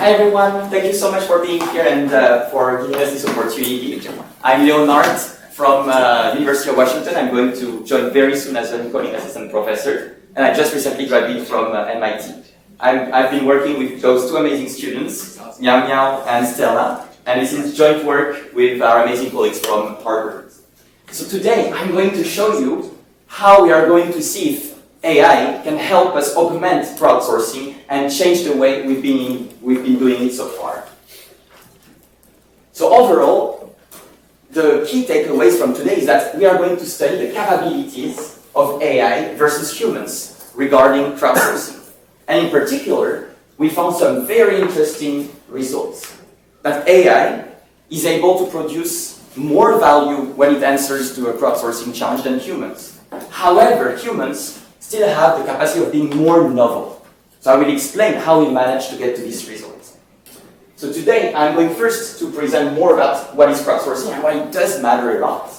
Hi everyone, thank you so much for being here and for giving us this opportunity. I'm Léonard from University of Washington. I'm going to join very soon as an economic assistant professor, and I just recently graduated from MIT. I've been working with those two amazing students, Miao Miao and Stella, and this is joint work with our amazing colleagues from Harvard. So today I'm going to show you how we are going to see if AI can help us augment crowdsourcing and change the way we've been doing it so far. So overall, the key takeaways from today is that we are going to study the capabilities of AI versus humans regarding crowdsourcing. And in particular, we found some very interesting results. That AI is able to produce more value when it answers to a crowdsourcing challenge than humans. However, humans still have the capacity of being more novel. So I will explain how we managed to get to this result. So today I'm going first to present more about what is crowdsourcing and why it does matter a lot.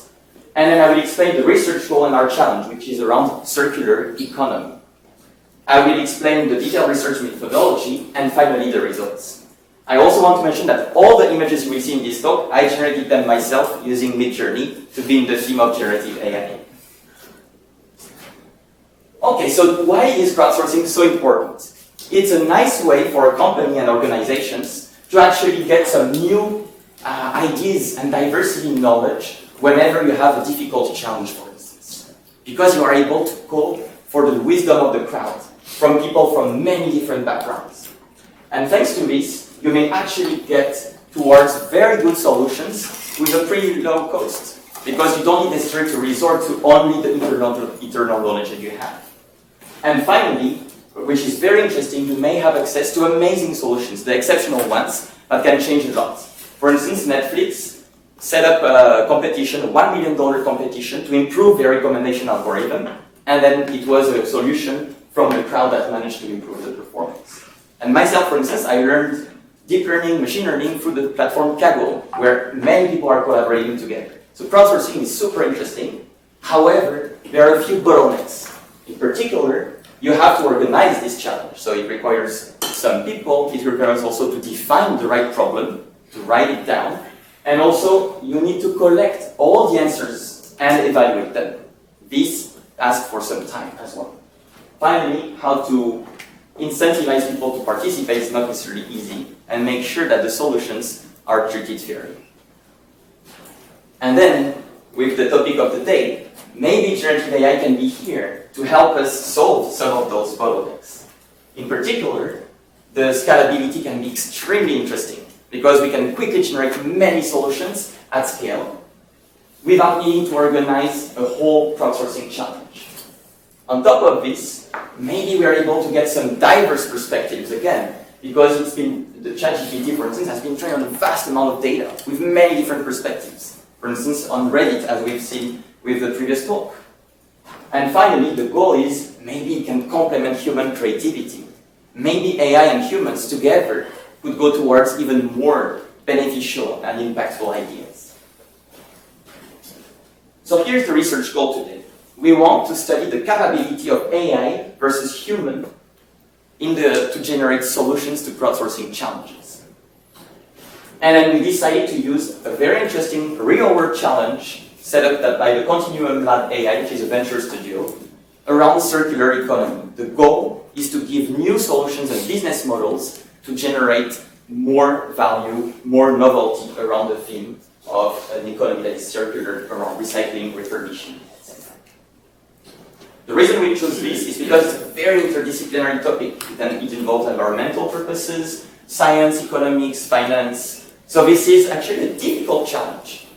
And then I will explain the research goal and our challenge, which is around circular economy. I will explain the detailed research methodology and finally the results. I also want to mention that all the images you will see in this talk, I generated them myself using Midjourney to be in the theme of generative AI. Okay, so why is crowdsourcing so important? It's a nice way for a company and organizations to actually get some new ideas and diversity knowledge whenever you have a difficult challenge, for instance. Because you are able to call for the wisdom of the crowd from people from many different backgrounds. And thanks to this, you may actually get towards very good solutions with a pretty low cost. Because you don't necessarily to resort to only the internal knowledge that you have. And finally, which is very interesting, you may have access to amazing solutions, the exceptional ones, that can change a lot. For instance, Netflix set up a competition, a $1 million competition, to improve their recommendation algorithm, and then it was a solution from the crowd that managed to improve the performance. And myself, for instance, I learned deep learning, machine learning through the platform Kaggle, where many people are collaborating together. So crowdsourcing is super interesting. However, there are a few bottlenecks. In particular, you have to organize this challenge. So it requires some people, it requires also to define the right problem, to write it down, and also you need to collect all the answers and evaluate them. This asks for some time as well. Finally, how to incentivize people to participate is not necessarily easy, and make sure that the solutions are treated fairly. And then, with the topic of the day, maybe generative AI can be here to help us solve some of those bottlenecks. In particular, the scalability can be extremely interesting because we can quickly generate many solutions at scale without needing to organize a whole crowdsourcing challenge. On top of this, maybe we are able to get some diverse perspectives again, because the ChatGPT, for instance, has been trained on a vast amount of data with many different perspectives. For instance, on Reddit, as we've seen with the previous talk. And finally, the goal is maybe it can complement human creativity. Maybe AI and humans together could go towards even more beneficial and impactful ideas. So here's the research goal today. We want to study the capability of AI versus human to generate solutions to crowdsourcing challenges. And then we decided to use a very interesting real-world challenge set up by the Continuum Lab AI, which is a venture studio, around circular economy. The goal is to give new solutions and business models to generate more value, more novelty around the theme of an economy that is circular, around recycling, refurbishing, etc. The reason we chose this is because it's a very interdisciplinary topic. It involves environmental purposes, science, economics, finance. So this is actually a difficult challenge.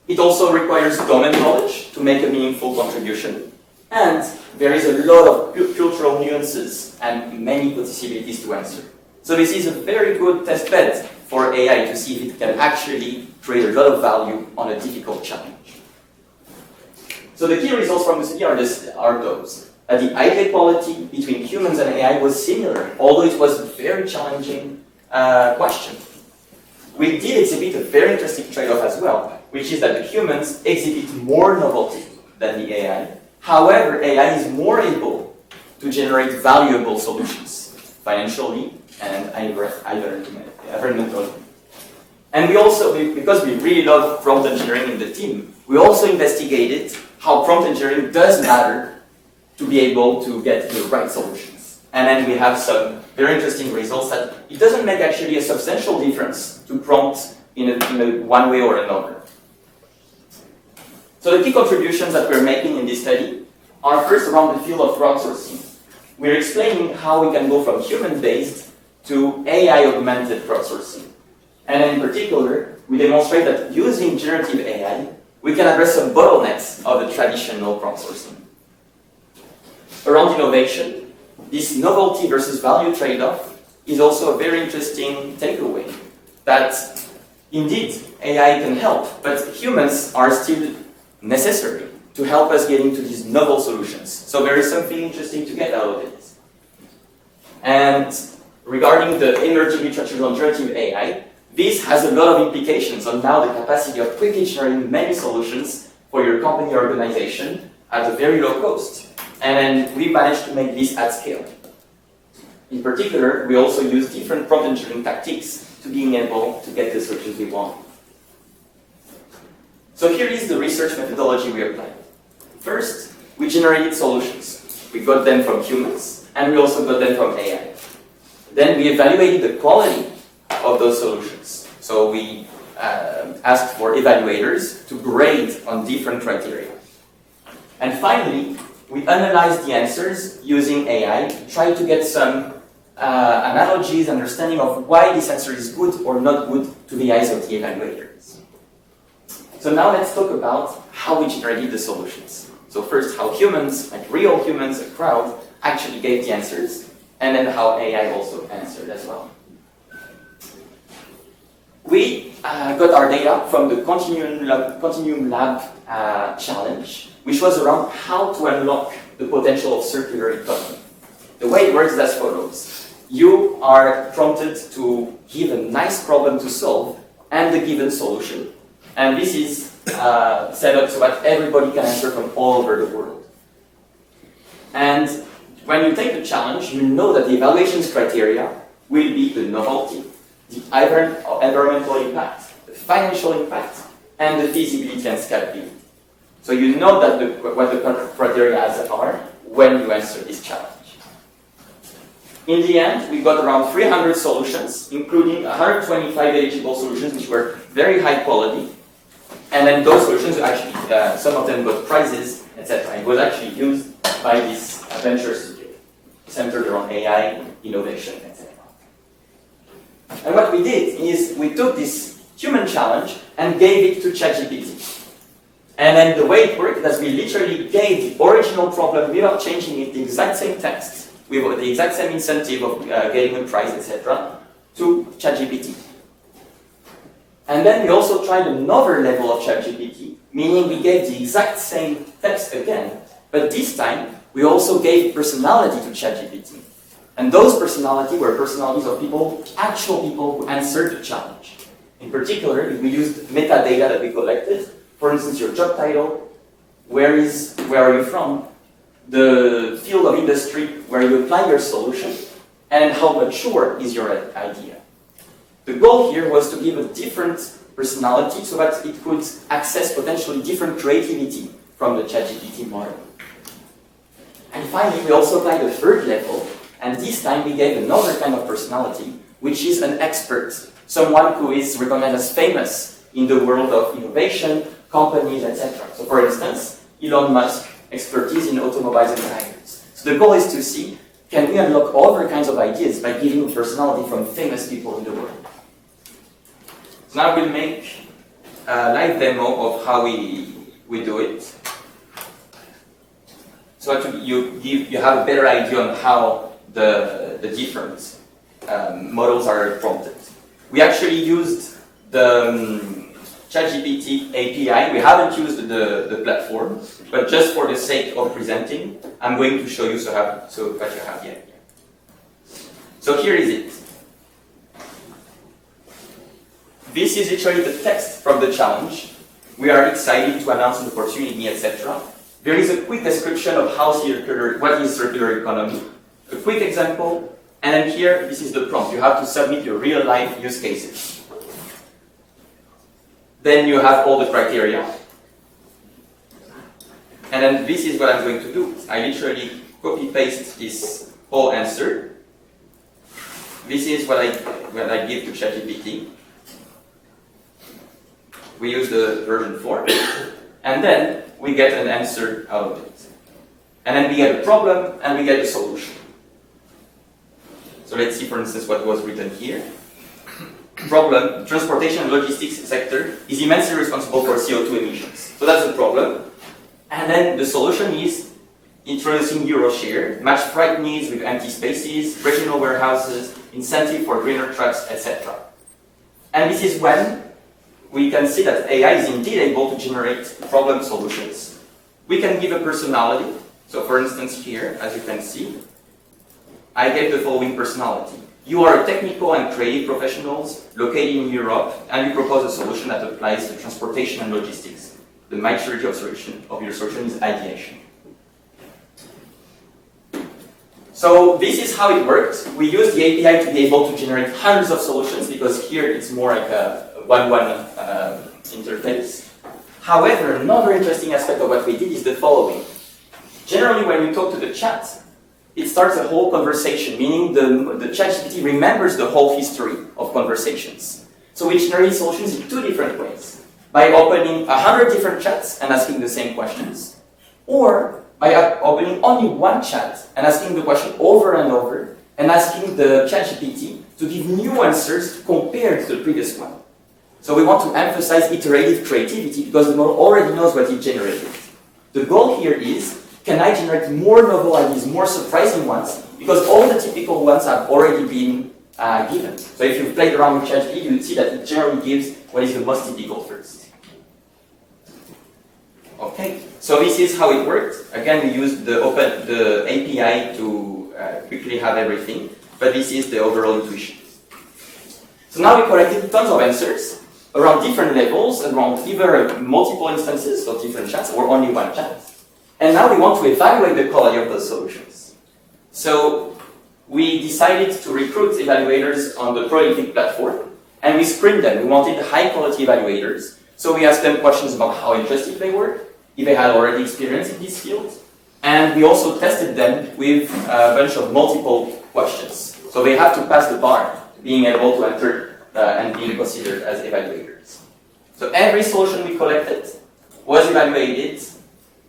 It also requires domain knowledge to make a meaningful contribution. And there is a lot of cultural nuances and many possibilities to answer. So this is a very good test bed for AI to see if it can actually create a lot of value on a difficult challenge. So the key results from the study are those. The idea quality between humans and AI was similar, although it was a very challenging question. We did exhibit a very interesting trade-off as well, which is that the humans exhibit more novelty than the AI. However, AI is more able to generate valuable solutions. financially, and environmentally. And we also, because we really love prompt engineering in the team, we also investigated how prompt engineering does matter to be able to get the right solutions. And then we have some very interesting results that it doesn't make actually a substantial difference to prompt in a one way or another. So the key contributions that we're making in this study are first around the field of crowdsourcing. We're explaining how we can go from human-based to AI-augmented crowdsourcing. And in particular, we demonstrate that using generative AI, we can address some bottlenecks of the traditional crowdsourcing. Around innovation, this novelty versus value trade-off is also a very interesting takeaway, that indeed AI can help, but humans are still necessary to help us get into these novel solutions. So there is something interesting to get out of it. And regarding the emerging literature on generative AI, this has a lot of implications on now the capacity of quickly generating many solutions for your company or organization at a very low cost. And then we managed to make this at scale. In particular, we also use different prompt engineering tactics to being able to get the solutions we want. So here is the research methodology we applied. First, we generated solutions. We got them from humans, and we also got them from AI. Then we evaluated the quality of those solutions. So we asked for evaluators to grade on different criteria. And finally, we analyzed the answers using AI to try to get some analogies, understanding of why this answer is good or not good to the eyes of the evaluators. So now let's talk about how we generated the solutions. So first, how humans, like real humans, a crowd, actually gave the answers, and then how AI also answered as well. We got our data from the Continuum Lab challenge, which was around how to unlock the potential of circular economy. The way it works is as follows. You are prompted to give a nice problem to solve and the given solution. And this is set up so that everybody can answer from all over the world. And when you take the challenge, you know that the evaluations criteria will be the novelty, the environmental impact, the financial impact, and the feasibility and scalability. So you know that what the criteria are when you answer this challenge. In the end, we got around 300 solutions, including 125 eligible solutions, which were very high quality. And then those solutions, actually, some of them got prizes, etc. It was actually used by this venture studio, centered around AI, innovation, etc. And what we did is we took this human challenge and gave it to ChatGPT. And then the way it worked is we literally gave the original problem without changing it, the exact same text, with the exact same incentive of getting a prize, etc., to ChatGPT. And then we also tried another level of ChatGPT, meaning we gave the exact same text again, but this time we also gave personality to ChatGPT. And those personalities were personalities of people, actual people who answered the challenge. In particular, we used metadata that we collected. For instance, your job title, where are you from, the field of industry where you apply your solution, and how mature is your idea. The goal here was to give a different personality so that it could access potentially different creativity from the ChatGPT model. And finally, we also applied a third level, and this time we gave another kind of personality, which is an expert, someone who is recognized as famous in the world of innovation, companies, etc. So for instance, Elon Musk, expertise in automobiles and tires. So the goal is to see, can we unlock other kinds of ideas by giving a personality from famous people in the world? So now we'll make a live demo of how we do it. So actually you have a better idea on how the different models are prompted. We actually used the ChatGPT API. We haven't used the platform, but just for the sake of presenting, I'm going to show you so that you have the idea. So here is it. This is literally the text from the challenge. We are excited to announce an opportunity, etc. There is a quick description of what is circular economy, a quick example, And then here, this is the prompt. You have to submit your real-life use cases. Then you have all the criteria. And then this is what I'm going to do. I literally copy-paste this whole answer. This is what I give to ChatGPT. We use the version 4. And then we get an answer out of it. And then we get a problem and we get a solution. So let's see, for instance, what was written here. Problem, transportation and logistics sector is immensely responsible for CO2 emissions. So that's the problem. And then the solution is introducing EuroShare, match freight needs with empty spaces, regional warehouses, incentive for greener trucks, etc. And this is when we can see that AI is indeed able to generate problem solutions. We can give a personality. So for instance here, as you can see, I gave the following personality. You are a technical and creative professionals located in Europe, and you propose a solution that applies to transportation and logistics. The maturity of your solution is ideation. So this is how it works. We use the API to be able to generate hundreds of solutions, because here it's more like a one-one interface. However, another interesting aspect of what we did is the following. Generally, when we talk to the chat, it starts a whole conversation, meaning the ChatGPT remembers the whole history of conversations. So we generate solutions in two different ways. By opening 100 different chats and asking the same questions, or by opening only one chat and asking the question over and over, and asking the ChatGPT to give new answers compared to the previous one. So we want to emphasize iterative creativity because the model already knows what it generated. The goal here is, can I generate more novel ideas, more surprising ones? Because all the typical ones have already been given. So if you've played around with ChatGPT, you'll see that it generally gives what is the most typical first. Okay, so this is how it works. Again, we use the API to quickly have everything, but this is the overall intuition. So now we collected tons of answers around different levels, around either multiple instances of different chats or only one chat. And now we want to evaluate the quality of those solutions. So we decided to recruit evaluators on the Prolific platform, and we screened them. We wanted high-quality evaluators. So we asked them questions about how interested they were, if they had already experience in this field, and we also tested them with a bunch of multiple questions. So they have to pass the bar, being able to enter and being considered as evaluators. So every solution we collected was evaluated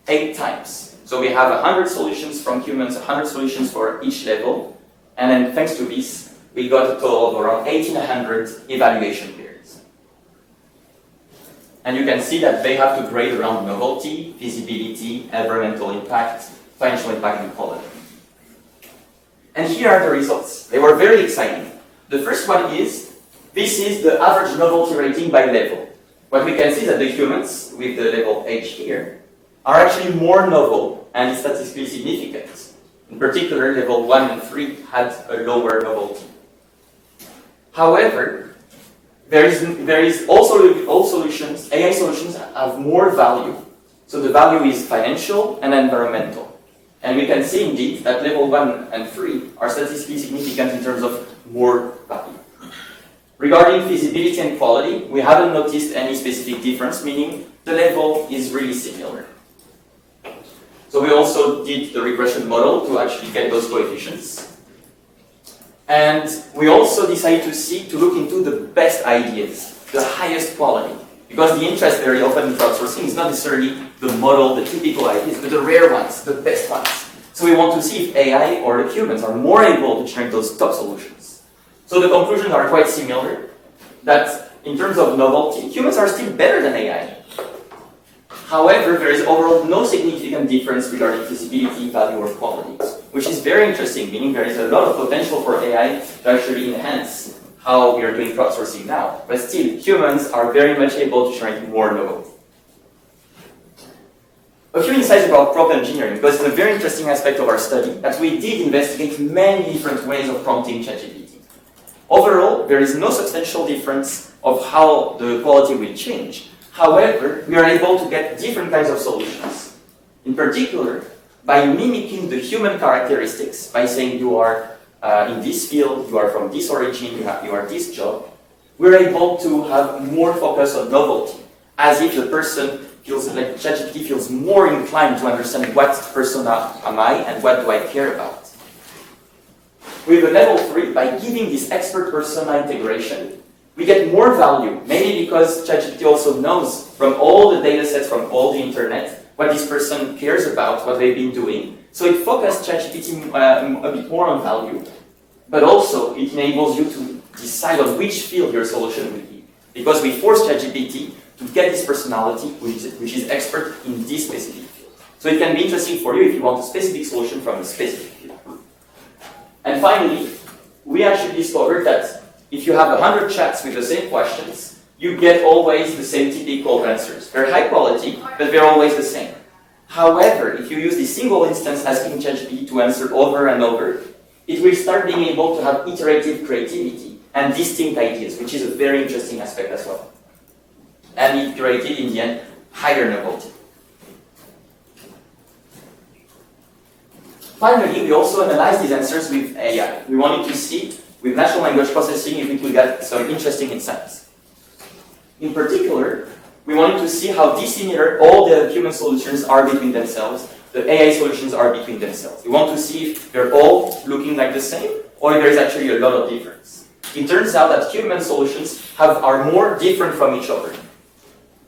8 times. So we have 100 solutions from humans, 100 solutions for each level, and then thanks to this, we got a total of around 1,800 evaluation periods. And you can see that they have to grade around novelty, feasibility, environmental impact, financial impact, and quality. And here are the results. They were very exciting. The first one is, this is the average novelty rating by level. What we can see is that the humans, with the level H here, are actually more novel and statistically significant. In particular, level 1 and 3 had a lower novelty. However, there is also all solutions, AI solutions have more value. So the value is financial and environmental. And we can see indeed that level 1 and 3 are statistically significant in terms of more value. Regarding feasibility and quality, we haven't noticed any specific difference, meaning the level is really similar. So we also did the regression model to actually get those coefficients. And we also decided to look into the best ideas, the highest quality. Because the interest very often in crowdsourcing is not necessarily the model, the typical ideas, but the rare ones, the best ones. So we want to see if AI or the humans are more able to generate those top solutions. So the conclusions are quite similar, that in terms of novelty, humans are still better than AI. However, there is overall no significant difference regarding feasibility, value, or quality, which is very interesting, meaning there is a lot of potential for AI to actually enhance how we are doing crowdsourcing now. But still, humans are very much able to generate more novelty. A few insights about prompt engineering, because it's a very interesting aspect of our study, that we did investigate many different ways of prompting ChatGPT. Overall, there is no substantial difference of how the quality will change. However, we are able to get different kinds of solutions. In particular, by mimicking the human characteristics, by saying you are in this field, you are from this origin, you are this job, we're able to have more focus on novelty, as if the person feels like ChatGPT feels more inclined to understand what persona am I and what do I care about. With the level 3, by giving this expert persona integration, we get more value, mainly because ChatGPT also knows from all the data sets from all the internet what this person cares about, what they've been doing. So it focuses ChatGPT a bit more on value, but also it enables you to decide on which field your solution will be. Because we force ChatGPT to get this personality, which is expert in this specific field. So it can be interesting for you if you want a specific solution from a specific field. And finally, we actually discovered that if you have 100 chats with the same questions, you get always the same typical answers. They're high quality, but they're always the same. However, if you use this single instance asking ChatGPT to answer over and over, it will start being able to have iterative creativity and distinct ideas, which is a very interesting aspect as well. And it created, in the end, higher novelty. Finally, we also analyzed these answers with AI. We wanted to see, with natural language processing, if we could get some interesting insights. In particular, we wanted to see how dissimilar all the human solutions are between themselves, the AI solutions are between themselves. We want to see if they're all looking like the same, or if there's actually a lot of difference. It turns out that human solutions are more different from each other.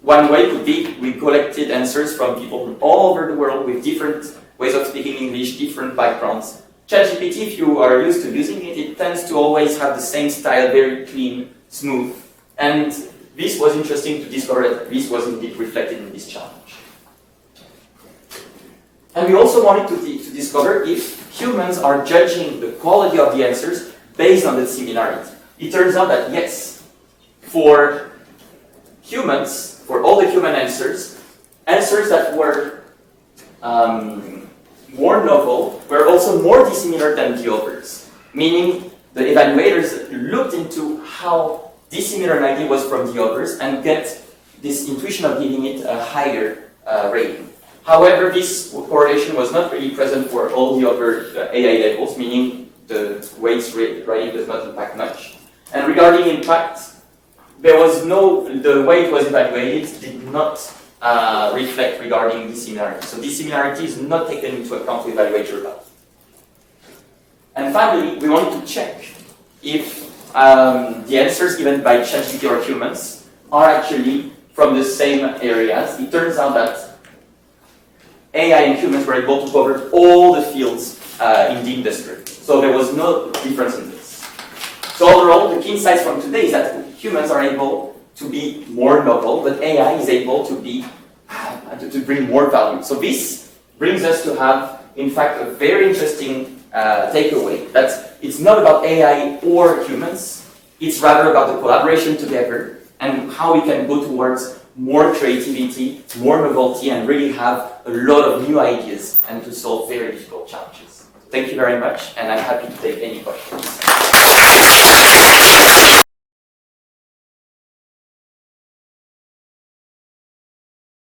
One way could be we collected answers from people from all over the world with different ways of speaking English, different backgrounds. ChatGPT, if you are used to using it, it tends to always have the same style, very clean, smooth. And this was interesting to discover that this was indeed reflected in this challenge. And we also wanted to discover if humans are judging the quality of the answers based on the similarity. It turns out that yes, for humans, for all the human answers that were more novel were also more dissimilar than the others. Meaning the evaluators looked into how dissimilar an idea was from the others and get this intuition of giving it a higher rating. However, this correlation was not really present for all the other AI levels, meaning the weights rating does not impact much. And regarding impact, the way it was evaluated did not reflect regarding dissimilarity. So dissimilarity is not taken into account to evaluate your value. And finally, we wanted to check if the answers given by ChatGPT or humans are actually from the same areas. It turns out that AI and humans were able to cover all the fields in the industry. So there was no difference in this. So overall, the key insights from today is that humans are able to be more novel, but AI is able to bring more value. So this brings us to have, in fact, a very interesting takeaway, that it's not about AI or humans, it's rather about the collaboration together and how we can go towards more creativity, more novelty, and really have a lot of new ideas and to solve very difficult challenges. Thank you very much, and I'm happy to take any questions.